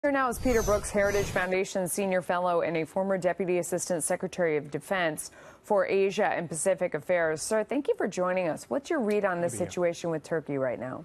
Here now is Peter Brookes, Heritage Foundation Senior Fellow and a former Deputy Assistant Secretary of Defense for Asia and Pacific Affairs. Sir, thank you for joining us. What's your read on this situation with Turkey right now?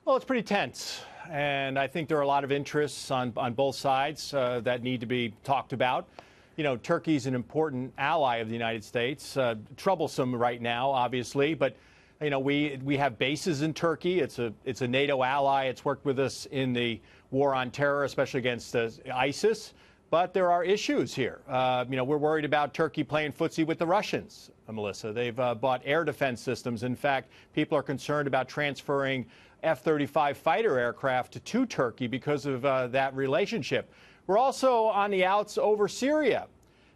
Well, it's pretty tense, and I think there are a lot of interests on both sides that need to be talked about. You know, Turkey's an important ally of the United States, troublesome right now, obviously, but you know, we have bases in Turkey. It's a NATO ally. It's worked with us in the war on terror, especially against ISIS. But there are issues here. You know, we're worried about Turkey playing footsie with the Russians, Melissa. They've bought air defense systems. In fact, people are concerned about transferring F-35 fighter aircraft to Turkey because of that relationship. We're also on the outs over Syria.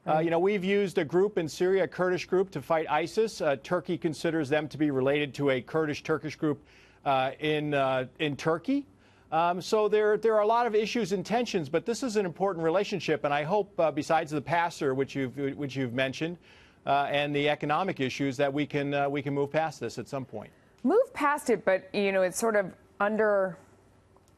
You know, we've used a group in Syria, a Kurdish group, to fight ISIS. Turkey considers them to be related to a Kurdish-Turkish group in Turkey. So there are a lot of issues and tensions, but this is an important relationship, and I hope, besides the pastor, which you've mentioned, and the economic issues, that we can move past this at some point. Move past it, but you know, it's sort of under.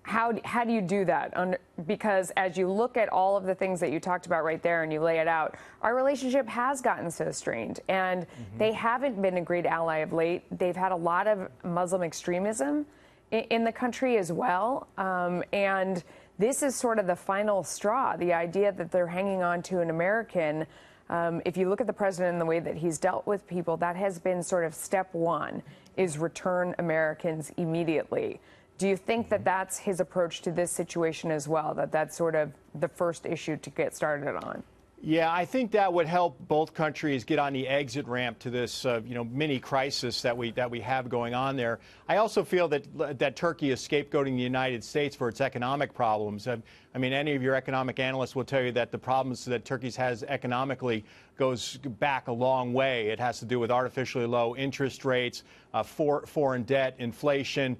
How do you do that? Because as you look at all of the things that you talked about right there and you lay it out, our relationship has gotten so strained, and they haven't been a great ally of late. They've had a lot of Muslim extremism in the country as well, and this is sort of the final straw, the idea that they're hanging on to an American. If you look at the president and the way that he's dealt with people, that has been sort of step one, is return Americans immediately. Do you think that that's his approach to this situation as well, that that's sort of the first issue to get started on? Yeah, I think that would help both countries get on the exit ramp to this, you know, mini crisis that we have going on there. I also feel that Turkey is scapegoating the United States for its economic problems. I mean, any of your economic analysts will tell you that the problems that Turkey has economically goes back a long way. It has to do with artificially low interest rates, foreign debt, inflation.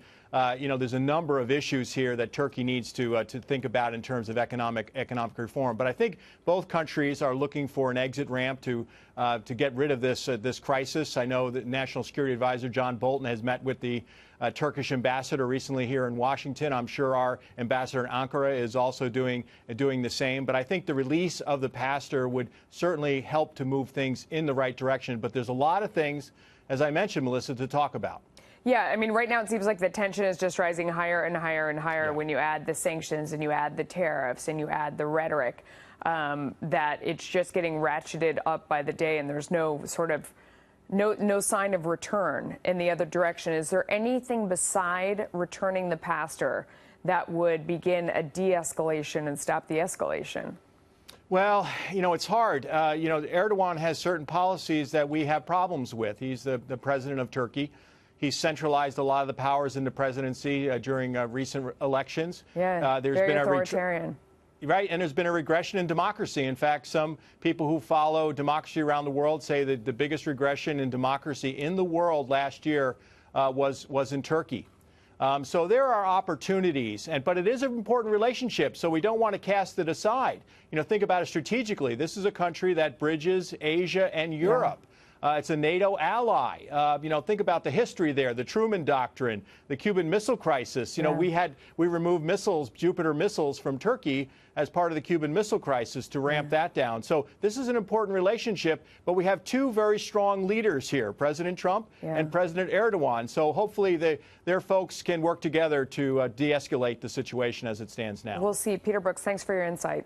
You know, there's a number of issues here that Turkey needs to think about in terms of economic reform. But I think both countries are looking for an exit ramp to get rid of this crisis. I know that National Security Advisor John Bolton has met with the Turkish ambassador recently here in Washington. I'm sure our ambassador in Ankara is also doing the same. But I think the release of the pastor would certainly help to move things in the right direction. But there's a lot of things, as I mentioned, Melissa, to talk about. Yeah, I mean, right now it seems like the tension is just rising higher and higher and higher when you add the sanctions and you add the tariffs and you add the rhetoric, that it's just getting ratcheted up by the day, and there's no sort of no sign of return in the other direction. Is there anything beside returning the pastor that would begin a de-escalation and stop the escalation? Well, you know, it's hard. You know, Erdogan has certain policies that we have problems with. He's the president of Turkey. He's centralized a lot of the powers in the presidency during recent elections. Yeah, there's very been authoritarian. Right, and there's been a regression in democracy. In fact, some people who follow democracy around the world say that the biggest regression in democracy in the world last year was in Turkey. So there are opportunities, but it is an important relationship, so we don't want to cast it aside. You know, think about it strategically. This is a country that bridges Asia and Europe. Yeah. It's a NATO ally. You know, think about the history there, the Truman Doctrine, the Cuban Missile Crisis. You know, we removed missiles, Jupiter missiles, from Turkey as part of the Cuban Missile Crisis to ramp that down. So this is an important relationship, but we have two very strong leaders here, President Trump and President Erdogan. So hopefully their folks can work together to de-escalate the situation as it stands now. We'll see. Peter Brookes, thanks for your insight.